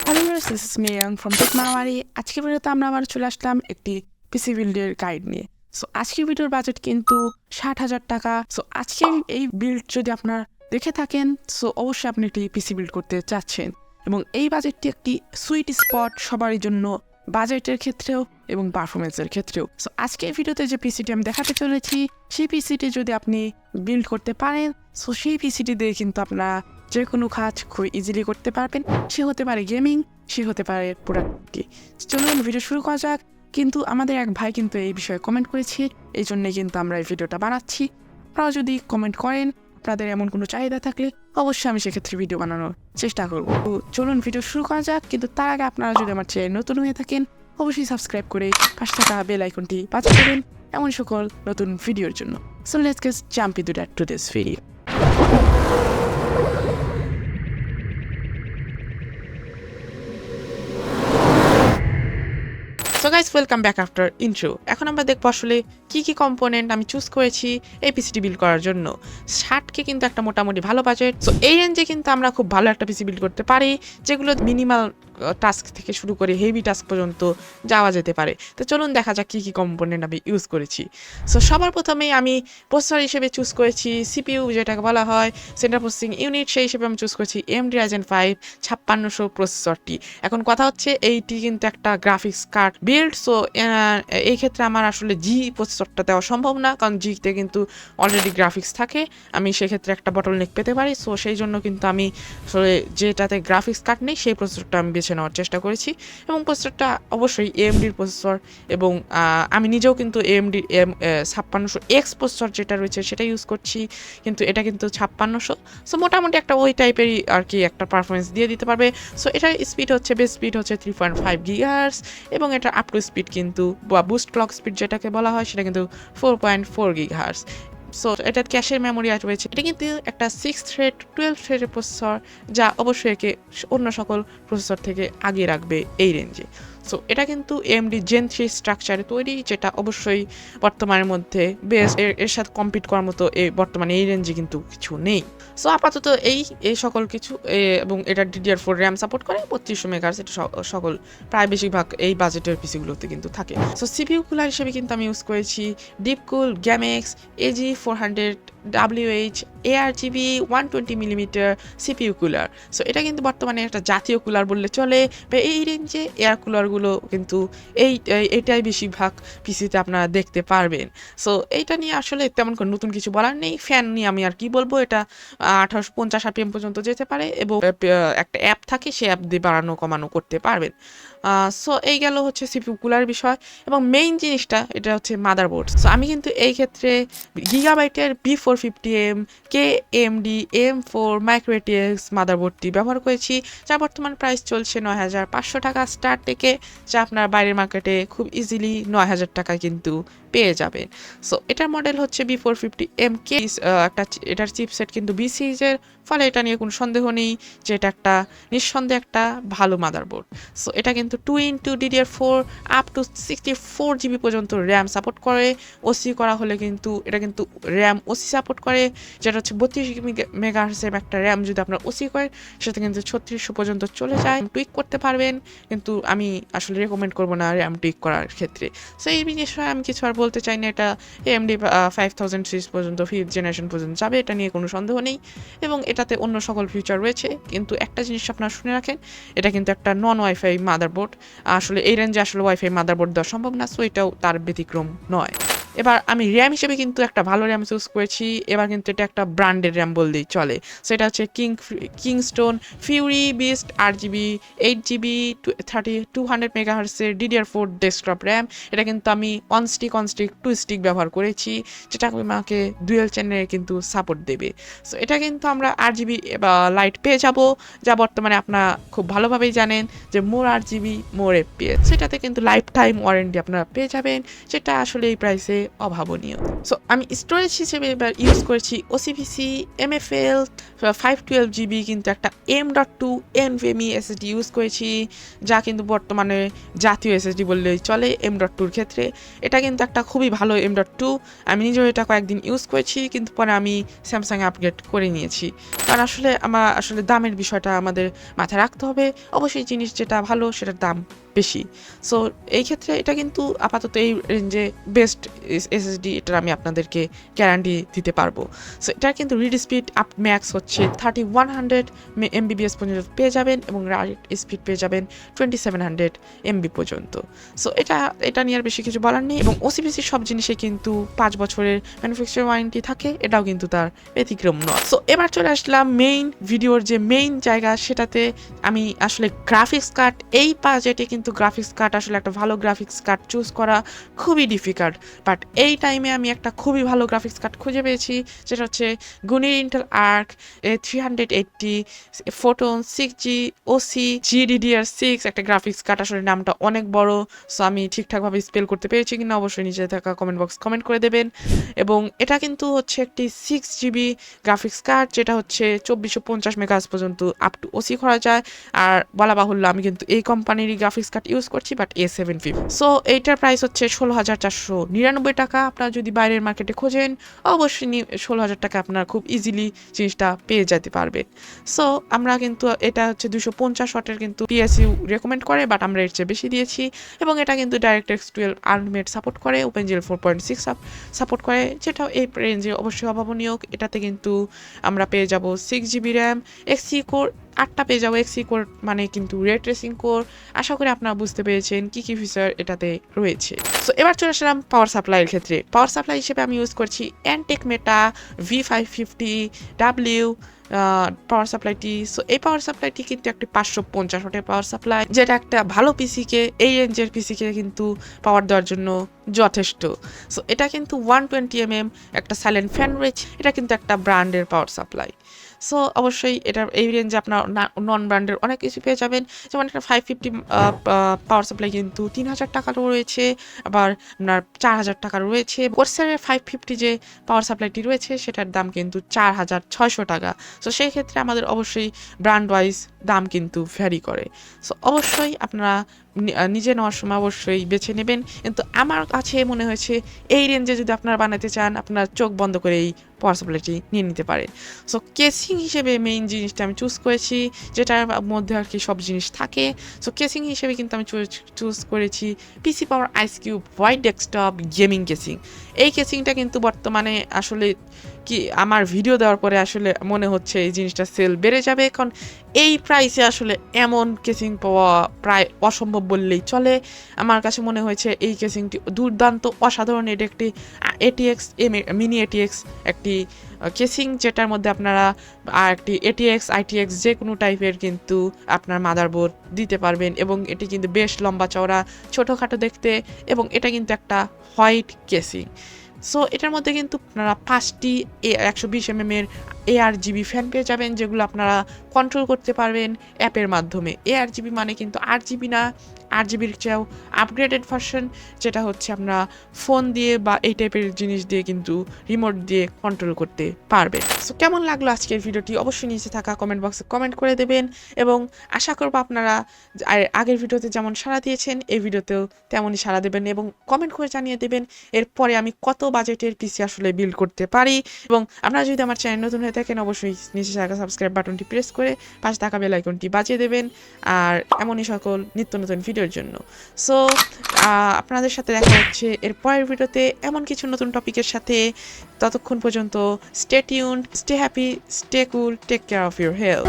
Hello viewers, this is me from Maramari। আজকের ভিডিওতে আমরা আবার চলে আসলাম একটি পিসি বিল্ডের গাইড নিয়ে। সো আজকের ভিডিওর বাজেট কিন্তু 60,000 টাকা। সো আজকের এই বিল্ড যদি আপনারা দেখে থাকেন, সো অবশ্যই আপনি একটি পিসি বিল্ড করতে চাচ্ছেন এবং এই বাজেটটি একটি সুইট স্পট সবারই জন্য, বাজেটের ক্ষেত্রেও এবং পারফরমেন্সের ক্ষেত্রেও। সো আজকের ভিডিওতে যে পিসিটি আমি দেখাতে চলেছি, সেই পিসিটি যদি আপনি বিল্ড করতে পারেন, সো সেই পিসিটি দিয়ে কিন্তু আপনারা যে কোনো কাজ খুব ইজিলি করতে পারবেন। সে হতে পারে গেমিং, সে হতে পারে প্রোডাক্টটি। চলুন ভিডিও শুরু করা যাক। কিন্তু আমাদের এক ভাই কিন্তু এই বিষয়ে কমেন্ট করেছে, এই জন্যই কিন্তু আমরা এই ভিডিওটা বানাচ্ছি। আপনারা যদি কমেন্ট করেন, আপনাদের এমন কোনো চাহিদা থাকলে অবশ্যই আমি সেক্ষেত্রে ভিডিও বানানোর চেষ্টা করবো। তো চলুন ভিডিও শুরু করা যাক। কিন্তু তার আগে আপনারা যদি আমার চ্যানেল নতুন হয়ে থাকেন, অবশ্যই সাবস্ক্রাইব করে পাশে থাকা বেল আইকনটি বাজিয়ে দেবেন এমন সকল নতুন ভিডিওর জন্য। So let's get jump into that today's video. So guys, welcome back after intro. এখন আমরা দেখবো আসলে কি কি কম্পোনেন্ট আমি চুজ করেছি এই পিসিটি বিল্ড করার জন্য। 60K কিন্তু একটা মোটামুটি ভালো বাজেট। সো এই রেঞ্জে কিন্তু আমরা খুব ভালো একটা পিসি বিল্ড করতে পারি, যেগুলো মিনিমাল টাস্ক থেকে শুরু করে হেভি টাস্ক পর্যন্ত যাওয়া যেতে পারে। তো চলুন দেখা যাক কী কী কম্পোনেন্ট আমি ইউজ করেছি। সো সবার প্রথমেই আমি প্রসেসর হিসেবে চুজ করেছি সিপিইউ, যেটাকে বলা হয় সেন্ট্রাল প্রসেসিং ইউনিট। সেই হিসেবে আমি চুজ করেছি AMD Ryzen 5 5600 প্রসেসরটি। এখন কথা হচ্ছে এইটি কিন্তু একটা গ্রাফিক্স কার্ড বিল্ড। সো এই ক্ষেত্রে আমার আসলে জি প্রসেসরটা দেওয়া সম্ভব না, কারণ জিতে কিন্তু অলরেডি গ্রাফিক্স থাকে, আমি সেক্ষেত্রে একটা বটলনেক পেতে পারি। সো সেই জন্য কিন্তু আমি আসলে যেটাতে গ্রাফিক্স কার্ড নেই সেই প্রসেসরটা আমি বেছে নেওয়ার চেষ্টা করেছি। এবং প্রসেসরটা অবশ্যই AMDর প্রসেসর, এবং আমি নিজেও কিন্তু AMD 5600X প্রসেসর যেটা রয়েছে সেটা ইউজ করছি, কিন্তু এটা কিন্তু 5600। সো মোটামুটি একটা ওই টাইপেরই আর কি একটা পারফরমেন্স দিয়ে দিতে পারবে। সো এটার স্পিড হচ্ছে, বেস স্পিড হচ্ছে 3.5 GHz, এবং এটা আপ টু স্পিড কিন্তু বা বুস্ট ক্লক স্পিড যেটাকে বলা হয় সেটা কিন্তু 4.4 GHz। সো এটার ক্যাশের মেমোরি রয়েছে, এটা কিন্তু একটা 6 থ্রেড 12 থ্রেডের প্রসেসর, যা অবশ্যই একে অন্য সকল প্রসেসর থেকে আগে রাখবে এই রেঞ্জে। সো এটা কিন্তু AMD Gen 3 স্ট্রাকচারে তৈরি, যেটা অবশ্যই বর্তমানের মধ্যে বেস্ট। এর সাথে কম্পিট করার মতো বর্তমানে এই রেঞ্জে কিন্তু কিছু নেই। সো আপাতত এই সকল কিছু, এবং এটা DDR4 র্যাম সাপোর্ট করে 3200 মেগাহার্জ। এটা সকল প্রায় বেশিরভাগ এই বাজেটের পিসিগুলোতে কিন্তু থাকে। সো CPU কুলার হিসেবে কিন্তু আমি ইউজ করেছি DeepCool Gammaxx AG400 WH ARGB 120mm CPU cooler. So এটা কিন্তু বর্তমানে একটা জাতীয় কুলার বললে চলে, বা এই রেঞ্জে এয়ার কুলারগুলো কিন্তু এইটাই বেশিরভাগ পিসিতে আপনারা দেখতে পারবেন। সো এইটা নিয়ে আসলে তেমন কোনো নতুন কিছু বলার নেই। ফ্যান নিয়ে আমি আর কি বলবো, এটা 1850 RPM পর্যন্ত যেতে পারে, এবং একটা অ্যাপ থাকে, সে অ্যাপ দিয়ে বাড়ানো কমানো করতে পারবেন। সো এই গেল হচ্ছে CPU কুলার বিষয়। এবং মেইন জিনিসটা এটা হচ্ছে মাদারবোর্ড। সো আমি কিন্তু এই ক্ষেত্রে গিগাবাইটের B450M AMD M4 micro ATX মাদারবোর্ডটি ব্যবহার করেছি, যা বর্তমান প্রাইস চলছে 9500 টাকা স্টার্ট থেকে, যা আপনার বাইরের মার্কেটে খুব ইজিলি 9000 টাকায় কিন্তু পেয়ে যাবেন। সো এটার মডেল হচ্ছে B450MK। এটার চিপসেট কিন্তু B সিরিজের, ফলে এটা নিয়ে কোনো সন্দেহ নেই যে এটা একটা নিঃসন্দেহে একটা ভালো মাদারবোর্ড। সো এটা কিন্তু 2x DDR4 up to 64 GB পর্যন্ত র্যাম সাপোর্ট করে। ওসি করা হলে কিন্তু এটা কিন্তু র্যাম ওসি সাপোর্ট করে, যেটা হচ্ছে 32 মেগাহার্জের একটা র্যাম যদি আপনার ওসি করেন, সেটা কিন্তু 3600 পর্যন্ত চলে যায়। টুইক করতে পারবেন, কিন্তু আমি আসলে রেকমেন্ড করবো না র্যাম টুইক করার ক্ষেত্রে। সো এই বিষয়ে আমি কিছু আর বলতে চাই না। এটা AMD 5000 সিরিজ পর্যন্ত 5th জেনারেশন পর্যন্ত যাবে, এটা নিয়ে কোনো সন্দেহ নেই, এবং এটাতে অন্য সকল ফিচার রয়েছে। কিন্তু একটা জিনিস আপনারা শুনে রাখেন, এটা কিন্তু একটা নন ওয়াইফাই মাদারবোর্ড। আসলে এই রেঞ্জে আসলে ওয়াইফাই মাদারবোর্ড দেওয়া সম্ভব না, সো এটাও তার ব্যতিক্রম নয়। এবার আমি র্যাম হিসেবে কিন্তু একটা ভালো র্যাম চুজ করেছি। এবার কিন্তু এটা একটা ব্র্যান্ডেড র্যাম বললেই চলে। সেটা হচ্ছে Kingston Fury beast RGB 8GB 200 মেগাহার্জের DDR4 desktop RAM. এটা কিন্তু আমি অন স্টিক 2 স্টিক ব্যবহার করেছি, যেটা আমাকে ডুয়েল চ্যানেলে কিন্তু সাপোর্ট দেবে। সো এটা কিন্তু আমরা RGB বা লাইট পেয়ে যাব, যা বর্তমানে আপনারা খুব ভালোভাবেই জানেন যে মোর RGB মোর FPS। সেটাতে কিন্তু লাইফ টাইম ওয়ারেন্টি আপনারা পেয়ে যাবেন, যেটা আসলে এই প্রাইসে অভাবনীয়। সো আমি স্টোরেজ হিসেবে এবার ইউজ করেছি ওসিপিসি MFL 512GB কিন্তু একটা M.2 NVMe SSD ইউজ করেছি, যা কিন্তু বর্তমানে জাতীয় SSD বললেই চলে M.2-র ক্ষেত্রে। এটা কিন্তু একটা খুবই ভালো M.2। আমি নিজেও এটা কয়েকদিন ইউজ করেছি, কিন্তু পরে আমি স্যামসাংয়ে আপগ্রেড করে নিয়েছি, কারণ আসলে দামের বিষয়টা আমাদের মাথায় রাখতে হবে। অবশ্যই জিনিস যেটা ভালো সেটার দাম বেশি। সো এই ক্ষেত্রে এটা কিন্তু আপাতত এই রেঞ্জে বেস্ট SSD, এটার আমি আপনাদেরকে গ্যারান্টি দিতে পারবো। সো এটার কিন্তু রিড স্পিড আপ ম্যাক্স হচ্ছে 3100 MBps পর্যন্ত পেয়ে যাবেন, এবং রাইট স্পিড পেয়ে যাবেন 2700 MB পর্যন্ত। সো এটা নিয়ে আর বেশি কিছু বলার নেই, এবং ওসিপিসির সব জিনিসে কিন্তু 5 বছরের ম্যানুফ্যাকচার ওয়ারেন্টি থাকে, এটাও কিন্তু তার ব্যতিক্রম নয়। সো এবার চলে আসলাম ভিডিওর যে মেইন জায়গা, সেটাতে আমি আসলে গ্রাফিক্স কার্ড, এই বাজেটে কিন্তু গ্রাফিক্স কার্ড আসলে একটা ভালো গ্রাফিক্স কার্ড চুজ করা খুবই ডিফিকাল্ট, বাট এই টাইমে আমি একটা খুবই ভালো গ্রাফিক্স কার্ড খুঁজে পেয়েছি, যেটা হচ্ছে Gunnir Intel Arc 380 Photon 6G OC GDDR6 একটা গ্রাফিক্স কার্ড। আসলে নামটা অনেক বড়, সো আমি ঠিকঠাকভাবে স্পেল করতে পেরেছি কিনা অবশ্যই নিচে থাকা কমেন্ট করে দেবেন। এবং এটা কিন্তু হচ্ছে একটি 6GB গ্রাফিক্স কার্ড, যেটা হচ্ছে 2450 মেগাহার্টজ পর্যন্ত আপ টু OC করা যায়। আর বলা বাহুল্য আমি কিন্তু এই কোম্পানিরই গ্রাফিক্স কার্ড ইউজ করছি, বাট A750। সো এইটার প্রাইস হচ্ছে 16,499 টাকা। আপনারা যদি বাইরের মার্কেটে খোঁজেন অবশ্যই 16,000 টাকা আপনারা খুব ইজিলি জিনিসটা পেয়ে যেতে পারবেন। সো আমরা কিন্তু এটা হচ্ছে 250 ওয়াটের কিন্তু PSU রেকমেন্ড করে, বাট আমরা এর চেয়ে বেশি দিয়েছি। এবং এটা কিন্তু DirectX 12 আনলিমিটেড সাপোর্ট করে, OpenGL 4.6 সাপোর্ট করে, যেটা এই রেঞ্জে অবশ্যই অভাবনীয়। এটাতে কিন্তু আমরা পেয়ে যাব 6GB র্যাম, XC কোর 8টা পেয়ে যাবো। XC কোর মানে কিন্তু রে ট্রেসিং কোর। আশা করি আপনারা বুঝতে পেরেছেন কি কি ফিচার এটাতে রয়েছে। সো এবার চলে আসলাম পাওয়ার সাপ্লাইয়ের ক্ষেত্রে। পাওয়ার সাপ্লাই হিসেবে আমি ইউজ করছি Antec Meta V550W পাওয়ার সাপ্লাইটি। সো এই পাওয়ার সাপ্লাইটি কিন্তু একটি 550 ওয়াটের পাওয়ার সাপ্লাই, যেটা একটা ভালো পিসিকে, এই রেঞ্জের পিসিকে কিন্তু পাওয়ার দেওয়ার জন্য যথেষ্ট। সো এটা কিন্তু 120mm একটা সাইলেন্ট ফ্যান রয়েছে, এটা কিন্তু একটা ব্র্যান্ডের পাওয়ার সাপ্লাই। সো অবশ্যই এটা এই রেঞ্জে আপনার নন ব্র্যান্ডের অনেক কিছু পেয়ে যাবেন, যেমন একটা 550 পাওয়ার সাপ্লাই কিন্তু 3000 টাকারও রয়েছে, আবার আপনার 4000 টাকার রয়েছে। কোর্সারের 550 যে পাওয়ার সাপ্লাইটি রয়েছে সেটার দাম কিন্তু 4600 টাকা। সো সেই ক্ষেত্রে আমাদের অবশ্যই ব্র্যান্ড ওয়াইজ দাম কিন্তু ভ্যারি করে। সো অবশ্যই আপনারা নিজে নেওয়ার সময় অবশ্যই বেছে নেবেন, কিন্তু আমার কাছে মনে হয়েছে এই রেঞ্জে যদি আপনারা বানাতে চান আপনার চোখ বন্ধ করে এই পাওয়ার সাপ্লাইটি নিয়ে নিতে পারেন। সো কেসিং হিসেবে মেইন জিনিসটা আমি চুজ করেছি, যেটার মধ্যে আর কি সব জিনিস থাকে। সো কেসিং হিসেবে কিন্তু আমি চুজ করেছি PC power ice cube white desktop gaming casing. এই কেসিংটা কিন্তু বর্তমানে আসলে কি আমার ভিডিও দেওয়ার পরে আসলে মনে হচ্ছে এই জিনিসটা সেল বেড়ে যাবে, কারণ এই প্রাইসে আসলে এমন কেসিং পাওয়া প্রায় অসম্ভব বললেই চলে। আমার কাছে মনে হয়েছে এই কেসিংটি দুর্দান্ত অসাধারণ। এটা একটি ATX মিনি ATX একটি কেসিং, যেটার মধ্যে আপনারা একটি ATX ITX যে কোনো টাইপের কিন্তু আপনার মাদারবোর্ড দিতে পারবেন, এবং এটি কিন্তু বেশ লম্বা চওড়া, ছোটোখাটো দেখতে, এবং এটা কিন্তু একটা হোয়াইট কেসিং। সো এটার মধ্যে কিন্তু আপনারা 5টি 120mm এর ARGB ফ্যান পেয়ে যাবেন, যেগুলো আপনারা কন্ট্রোল করতে পারবেন অ্যাপের মাধ্যমে। ARGB মানে কিন্তু 8GB না, 8GBর চেয়েও আপগ্রেডেড ভার্সন, যেটা হচ্ছে আমরা ফোন দিয়ে বা এই টাইপের জিনিস দিয়ে কিন্তু রিমোট দিয়ে কন্ট্রোল করতে পারবেন। সো কেমন লাগলো আজকের ভিডিওটি অবশ্যই নিচে থাকা কমেন্ট বক্সে কমেন্ট করে দেবেন, এবং আশা করবো আপনারা আগের ভিডিওতে যেমন সাড়া দিয়েছেন এই ভিডিওতেও তেমনই সাড়া দেবেন, এবং কমেন্ট করে জানিয়ে দেবেন এরপরে আমি কত বাজেটের পিসি আসলে বিল্ড করতে পারি। এবং আপনারা যদি আমার চ্যানেল নতুন হয়ে থাকেন অবশ্যই নিচে থাকা সাবস্ক্রাইব বাটনটি প্রেস করে পাশে থাকা বেল আইকনটি বাজিয়ে দেবেন, আর এমনই সকল নিত্য নতুন ভিডিওর জন্য। সো আপনাদের সাথে দেখা হচ্ছে এর পরের ভিডিওতে এমন কিছু নতুন টপিকের সাথে। ততক্ষণ পর্যন্ত stay tuned, stay happy, stay cool, take care of your health.